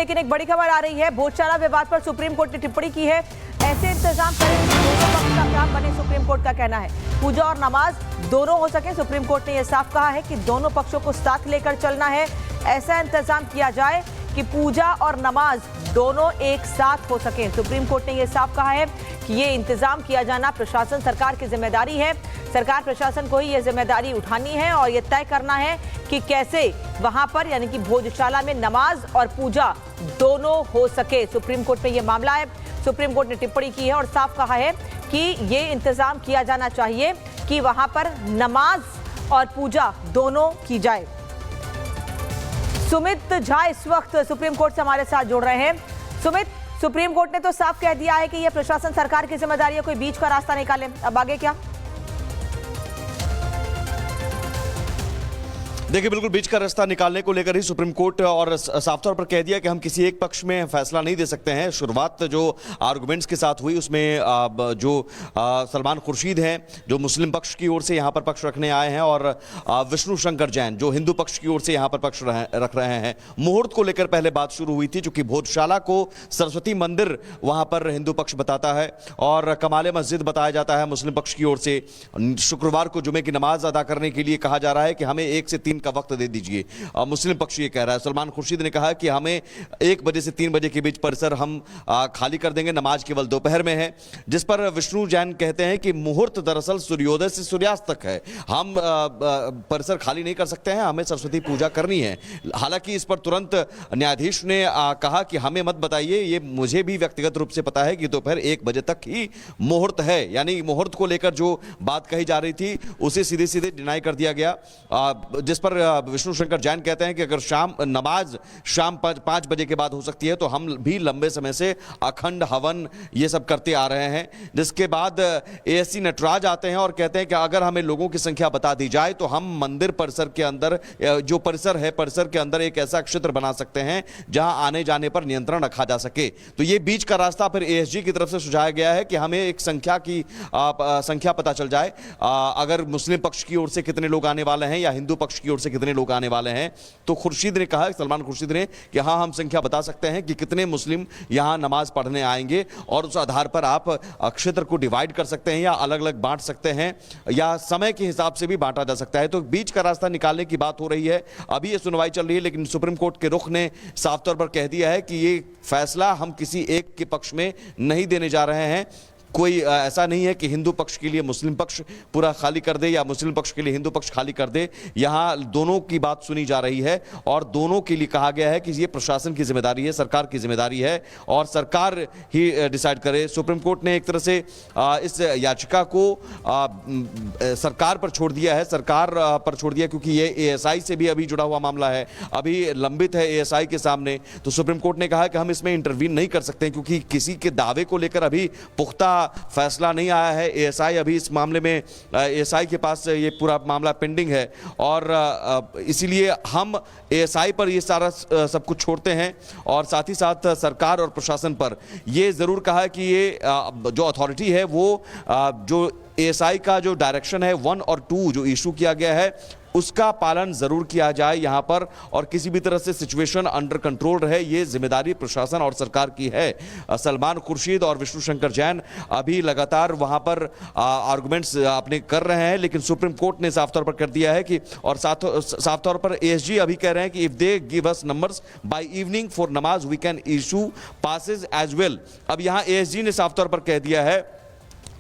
लेकिन एक बड़ी खबर आ रही है। भोजशाला विवाद पर सुप्रीम कोर्ट ने टिप्पणी की है। ऐसे इंतजाम करें कि दोनों पक्ष का काम बने, सुप्रीम कोर्ट का कहना है। पूजा और नमाज दोनों हो सके। सुप्रीम कोर्ट ने यह साफ कहा है कि दोनों पक्षों को साथ लेकर चलना है। ऐसा इंतजाम किया जाए कि पूजा और नमाज दोनों एक साथ हो सके। सुप्रीम कोर्ट ने यह साफ कहा है कि ये इंतजाम किया जाना प्रशासन सरकार की जिम्मेदारी है। सरकार प्रशासन को ही यह जिम्मेदारी उठानी है और यह तय करना है कि कैसे वहां पर यानी कि भोजशाला में नमाज और पूजा दोनों हो सके। सुप्रीम कोर्ट में यह मामला है। सुप्रीम कोर्ट ने टिप्पणी की है और साफ कहा है कि ये इंतजाम किया जाना चाहिए कि वहां पर नमाज और पूजा दोनों की जाए। सुमित झा इस वक्त सुप्रीम कोर्ट से हमारे साथ जुड़ रहे हैं। सुमित, सुप्रीम कोर्ट ने तो साफ कह दिया है कि यह प्रशासन सरकार की जिम्मेदारी है, कोई बीच का रास्ता निकाले। अब आगे क्या? देखिए, बिल्कुल बीच का रास्ता निकालने को लेकर ही सुप्रीम कोर्ट और साफ तौर पर कह दिया कि हम किसी एक पक्ष में फैसला नहीं दे सकते हैं। शुरुआत जो आर्गुमेंट्स के साथ हुई उसमें जो सलमान खुर्शीद हैं जो मुस्लिम पक्ष की ओर से यहाँ पर पक्ष रखने आए हैं और विष्णु शंकर जैन जो हिंदू पक्ष की ओर से यहाँ पर पक्ष रख रहे हैं। मुहूर्त को लेकर पहले बात शुरू हुई थी, चूंकि भोजशाला को सरस्वती मंदिर वहाँ पर हिंदू पक्ष बताता है और कमाल मस्जिद बताया जाता है मुस्लिम पक्ष की ओर से। शुक्रवार को जुमे की नमाज अदा करने के लिए कहा जा रहा है कि हमें 1 से 3 का वक्त दे दीजिए। मुस्लिम पक्ष ये कह रहा है। सलमान खुर्शीद ने कहा कि हमें 1 बजे से 3 बजे के बीच परिसर हम खाली कर देंगे, नमाज केवल दोपहर में है। जिस पर विष्णु जैन कहते हैं कि मुहूर्त दरअसल सूर्योदय से सूर्यास्त तक है, हम परिसर खाली नहीं कर सकते हैं, हमें सरस्वती पूजा करनी है। हालांकि इस पर तुरंत न्यायाधीश ने कहा कि हमें मत बताइए, ये मुझे भी व्यक्तिगत रूप से पता है कि दोपहर 1 बजे तक ही मुहूर्त है। यानी मुहूर्त को लेकर जो बात कही जा रही थी उसे सीधे सीधे डिनाई कर दिया गया। जिस पर विष्णु शंकर जैन कहते हैं कि अगर नमाज शाम 5 बजे के बाद हो सकती है तो हम भी लंबे समय से अखंड हवन ये सब करते आ रहे हैं। जिसके बाद एएससी नटराज आते हैं और कहते हैं कि अगर हमें लोगों की संख्या बता दी जाए तो हम मंदिर परिसर के अंदर जो परिसर है, परिसर के अंदर एक ऐसा क्षेत्र बना सकते हैं जहां आने जाने पर नियंत्रण रखा जा सके। तो ये बीच का रास्ता फिर एएसजी की तरफ से सुझाया गया है कि हमें एक संख्या पता चल जाए। अगर मुस्लिम पक्ष की ओर से कितने लोग आने वाले हैं या हिंदू पक्ष की ओर से कितने लोग आने वाले हैं, तो खुर्शीद ने कहा, सलमान खुर्शीद ने, कि हाँ हम संख्या बता सकते हैं कि कितने मुस्लिम यहां नमाज पढ़ने आएंगे और उस आधार पर आप क्षेत्र को डिवाइड कर सकते हैं या अलग अलग बांट सकते हैं या समय के हिसाब से भी बांटा जा सकता है। तो बीच का रास्ता निकालने की बात हो रही है। अभी ये सुनवाई चल रही है, लेकिन सुप्रीम कोर्ट के रुख ने साफ तौर पर कह दिया है कि ये फैसला हम किसी एक के पक्ष में नहीं देने जा रहे हैं। कोई ऐसा नहीं है कि हिंदू पक्ष के लिए मुस्लिम पक्ष पूरा खाली कर दे या मुस्लिम पक्ष के लिए हिंदू पक्ष खाली कर दे। यहां दोनों की बात सुनी जा रही है और दोनों के लिए कहा गया है कि ये प्रशासन की जिम्मेदारी है, सरकार की जिम्मेदारी है और सरकार ही डिसाइड करे। सुप्रीम कोर्ट ने एक तरह से इस याचिका को सरकार पर छोड़ दिया है, सरकार पर छोड़ दिया, क्योंकि ये एएसआई से भी अभी जुड़ा हुआ मामला है, अभी लंबित है एएसआई के सामने। तो सुप्रीम कोर्ट ने कहा कि हम इसमें इंटरवीन नहीं कर सकते क्योंकि किसी के दावे को लेकर अभी पुख्ता फैसला नहीं आया है। एएसआई अभी इस मामले में एएसआई के पास ये पूरा मामला पेंडिंग है और इसीलिए हम एएसआई पर ये सारा सब कुछ छोड़ते हैं और साथ ही साथ सरकार और प्रशासन पर ये जरूर कहा कि ये जो अथॉरिटी है वो जो एएसआई का जो डायरेक्शन है 1 और 2 जो इशू किया गया है उसका पालन जरूर किया जाए यहाँ पर और किसी भी तरह से सिचुएशन अंडर कंट्रोल रहे, ये जिम्मेदारी प्रशासन और सरकार की है। सलमान खुर्शीद और विष्णु शंकर जैन अभी लगातार वहाँ पर आर्गुमेंट्स अपने कर रहे हैं, लेकिन सुप्रीम कोर्ट ने साफ तौर पर कर दिया है कि और साफ तौर पर एएसजी अभी कह रहे हैं कि if they give us numbers by evening for नमाज we can issue passes as well. अब यहाँ एएसजी ने साफ तौर पर कह दिया है,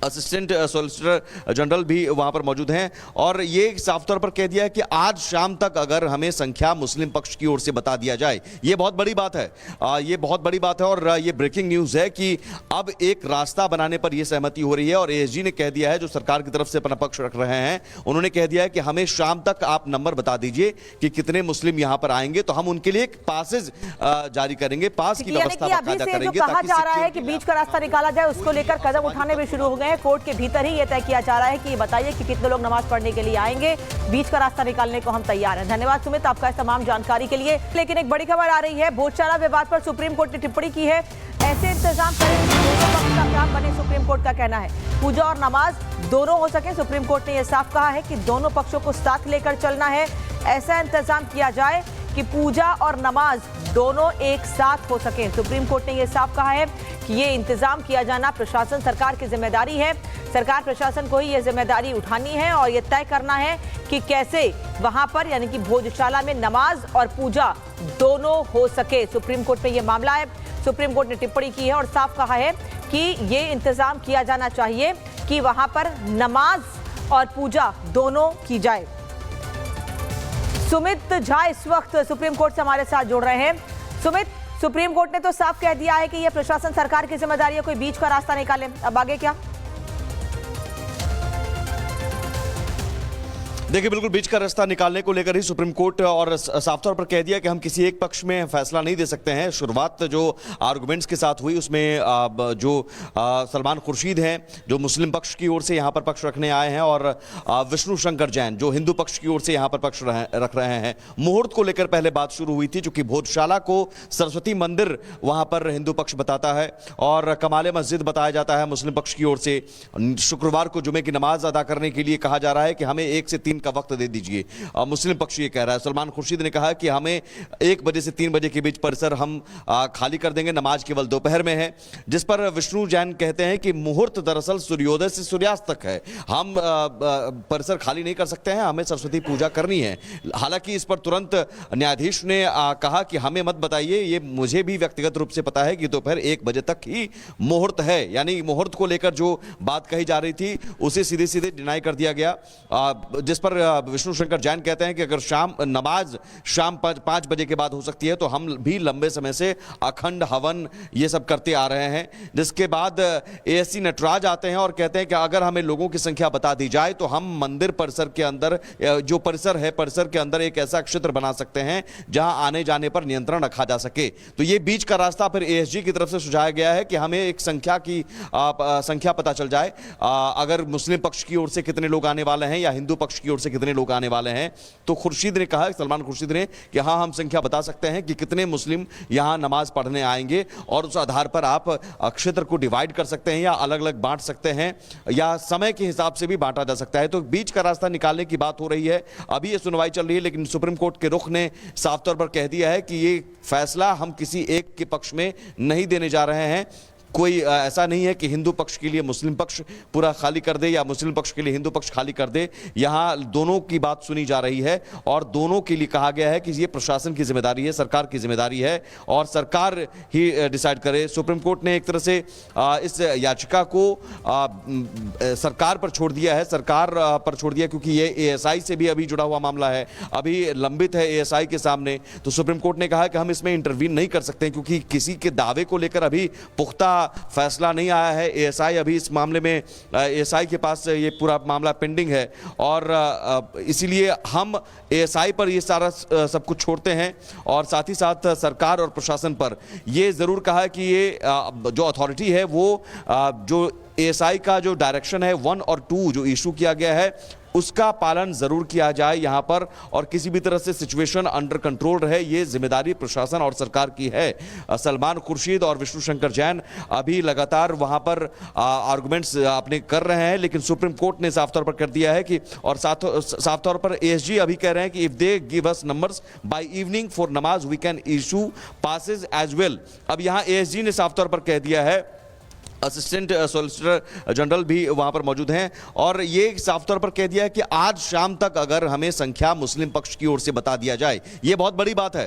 असिस्टेंट सॉलिसिटर जनरल भी वहां पर मौजूद हैं और ये साफ तौर पर कह दिया है कि आज शाम तक अगर हमें संख्या मुस्लिम पक्ष की ओर से बता दिया जाए, ये बहुत बड़ी बात है, ये बहुत बड़ी बात है और ये ब्रेकिंग न्यूज है कि अब एक रास्ता बनाने पर यह सहमति हो रही है और एएसजी ने कह दिया है, जो सरकार की तरफ से अपना पक्ष रख रहे हैं, उन्होंने कह दिया है कि हमें शाम तक आप नंबर बता दीजिए कि कितने मुस्लिम यहां पर आएंगे तो हम उनके लिए एक पासेज जारी करेंगे, पास की व्यवस्था बाकायदा करेंगे। कहा जा रहा है कि बीच का रास्ता निकाला जाए, उसको लेकर कदम उठाने भी शुरू हो गए हैं। कोर्ट के भीतर ही यह तय किया जा रहा है कि ये बताइए कि कितने लोग नमाज पढ़ने के लिए आएंगे। बीच का रास्ता निकालने को हम तैयार हैं। धन्यवाद सुमित आपका इस तमाम जानकारी के लिए। लेकिन एक बड़ी खबर आ रही है, भोजशाला विवाद पर सुप्रीम कोर्ट ने टिप्पणी की है। ऐसे इंतजाम करें कि दोनों पक्ष का काम बने, सुप्रीम कोर्ट का कहना है। पूजा और नमाज दोनों हो सके। सुप्रीम कोर्ट ने यह साफ कहा है कि दोनों पक्षों को साथ लेकर चलना है। ऐसा इंतजाम किया जाए कि पूजा और नमाज दोनों एक साथ हो सके। सुप्रीम कोर्ट ने यह साफ कहा है कि ये इंतजाम किया जाना प्रशासन सरकार की जिम्मेदारी है। सरकार प्रशासन को ही यह जिम्मेदारी उठानी है और यह तय करना है कि कैसे वहां पर यानी कि भोजशाला में नमाज और पूजा दोनों हो सके। सुप्रीम कोर्ट में यह मामला है। सुप्रीम कोर्ट ने टिप्पणी की है और साफ कहा है कि ये इंतजाम किया जाना चाहिए कि वहां पर नमाज और पूजा दोनों की जाए। सुमित झा इस वक्त सुप्रीम कोर्ट से हमारे साथ जुड़ रहे हैं। सुमित, सुप्रीम कोर्ट ने तो साफ कह दिया है कि यह प्रशासन सरकार की जिम्मेदारी है, कोई बीच का रास्ता निकाले। अब आगे क्या? देखिए, बिल्कुल बीच का रास्ता निकालने को लेकर ही सुप्रीम कोर्ट और साफ तौर पर कह दिया कि हम किसी एक पक्ष में फैसला नहीं दे सकते हैं। शुरुआत जो आर्गुमेंट्स के साथ हुई उसमें जो सलमान खुर्शीद हैं जो मुस्लिम पक्ष की ओर से यहाँ पर पक्ष रखने आए हैं और विष्णु शंकर जैन जो हिंदू पक्ष की ओर से यहाँ पर पक्ष रख रहे हैं। मुहूर्त को लेकर पहले बात शुरू हुई थी, चूंकि भोजशाला को सरस्वती मंदिर वहाँ पर हिंदू पक्ष बताता है और कमाल मस्जिद बताया जाता है मुस्लिम पक्ष की ओर से। शुक्रवार को जुमे की नमाज अदा करने के लिए कहा जा रहा है कि हमें 1 से 3 का वक्त दे दीजिए। मुस्लिम पक्ष ये कह रहा है। सलमान खुर्शीद ने कहा कि हमें 1 बजे से 3 बजे के बीच परिसर हम खाली कर देंगे, नमाज केवल दोपहर में है। जिस पर विष्णु जैन कहते हैं कि मुहूर्त दरअसल सूर्योदय से सूर्यास्त तक है, हम परिसर खाली नहीं कर सकते हैं, हमें सरस्वती पूजा करनी है। हालांकि इस पर तुरंत न्यायाधीश ने कहा कि हमें मत बताइए, ये मुझे भी व्यक्तिगत रूप से पता है कि दोपहर 1 बजे तक ही मुहूर्त है। यानी मुहूर्त को लेकर जो बात कही जा रही थी उसे सीधे सीधे डिनाई कर दिया गया। जिस पर विष्णु शंकर जैन कहते हैं कि अगर नमाज शाम 5 बजे के बाद हो सकती है तो हम भी लंबे समय से अखंड हवन ये सब करते आ रहे हैं। जिसके बाद एएससी नटराज आते हैं और कहते हैं कि अगर हमें लोगों की संख्या बता दी जाए तो हम मंदिर परिसर के अंदर जो परिसर है, परिसर के अंदर एक ऐसा क्षेत्र बना सकते हैं जहां आने जाने पर नियंत्रण रखा जा सके। तो ये बीच का रास्ता फिर एएसजी की तरफ से सुझाया गया है कि हमें एक संख्या पता चल जाए, अगर मुस्लिम पक्ष की ओर से कितने लोग आने वाले हैं या हिंदू पक्ष की ओर से कितने लोग आने वाले हैं। तो खुर्शीद ने कहा, सलमान खुर्शीद ने, कि हाँ हम संख्या बता सकते हैं कि कितने मुस्लिम यहां नमाज पढ़ने आएंगे और उस आधार पर आप क्षेत्र को डिवाइड कर सकते हैं या अलग अलग बांट सकते हैं या समय के हिसाब से भी बांटा जा सकता है। तो बीच का रास्ता निकालने की बात हो रही है। अभी ये सुनवाई चल रही है, लेकिन सुप्रीम कोर्ट के रुख ने साफ तौर पर कह दिया है कि ये फैसला हम किसी एक के पक्ष में नहीं देने जा रहे हैं। कोई ऐसा नहीं है कि हिंदू पक्ष के लिए मुस्लिम पक्ष पूरा खाली कर दे या मुस्लिम पक्ष के लिए हिंदू पक्ष खाली कर दे। यहां दोनों की बात सुनी जा रही है और दोनों के लिए कहा गया है कि ये प्रशासन की जिम्मेदारी है, सरकार की जिम्मेदारी है और सरकार ही डिसाइड करे। सुप्रीम कोर्ट ने एक तरह से इस याचिका को सरकार पर छोड़ दिया है, सरकार पर छोड़ दिया, क्योंकि ये एएसआई से भी अभी जुड़ा हुआ मामला है, अभी लंबित है एएसआई के सामने। तो सुप्रीम कोर्ट ने कहा कि हम इसमें इंटरवीन नहीं कर सकते क्योंकि किसी के दावे को लेकर अभी पुख्ता फैसला नहीं आया है। एएसआई अभी इस मामले में एएसआई के पास ये पूरा मामला पेंडिंग है और इसीलिए हम एएसआई पर ये सारा सब कुछ छोड़ते हैं और साथ ही साथ सरकार और प्रशासन पर ये जरूर कहा कि ये जो अथॉरिटी है वो जो एएसआई का जो डायरेक्शन है 1 और 2 जो इशू किया गया है उसका पालन जरूर किया जाए यहाँ पर और किसी भी तरह से सिचुएशन अंडर कंट्रोल रहे, ये जिम्मेदारी प्रशासन और सरकार की है। सलमान खुर्शीद और विष्णु शंकर जैन अभी लगातार वहाँ पर आर्गुमेंट्स अपने कर रहे हैं, लेकिन सुप्रीम कोर्ट ने साफ तौर पर कर दिया है कि और साफ तौर पर एएसजी अभी कह रहे हैं कि if they give us numbers by evening for नमाज we can issue passes as well. अब यहाँ एएसजी ने साफ तौर पर कह दिया है, असिस्टेंट सॉलिसिटर जनरल भी वहां पर मौजूद हैं और ये साफ तौर पर कह दिया है कि आज शाम तक अगर हमें संख्या मुस्लिम पक्ष की ओर से बता दिया जाए, ये बहुत बड़ी बात है,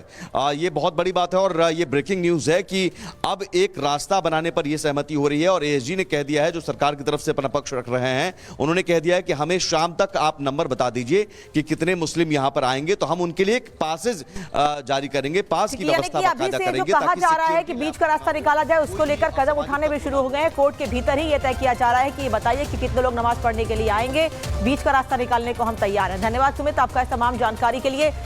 ये बहुत बड़ी बात है और ये ब्रेकिंग न्यूज है कि अब एक रास्ता बनाने पर यह सहमति हो रही है और एएसजी ने कह दिया है, जो सरकार की तरफ से अपना पक्ष रख रहे हैं, उन्होंने कह दिया है कि हमें शाम तक आप नंबर बता दीजिए कि कितने मुस्लिम यहां पर आएंगे तो हम उनके लिए एक पासेज जारी करेंगे, पास की व्यवस्था बाकायदा करेंगे। कहा जा रहा है कि बीच का रास्ता निकाला जाए, उसको लेकर कदम उठाने भी शुरू हो गए हैं। कोर्ट के भीतर ही यह तय किया जा रहा है कि ये बताइए कि कितने लोग नमाज पढ़ने के लिए आएंगे। बीच का रास्ता निकालने को हम तैयार हैं। धन्यवाद सुमित आपका इस तमाम जानकारी के लिए।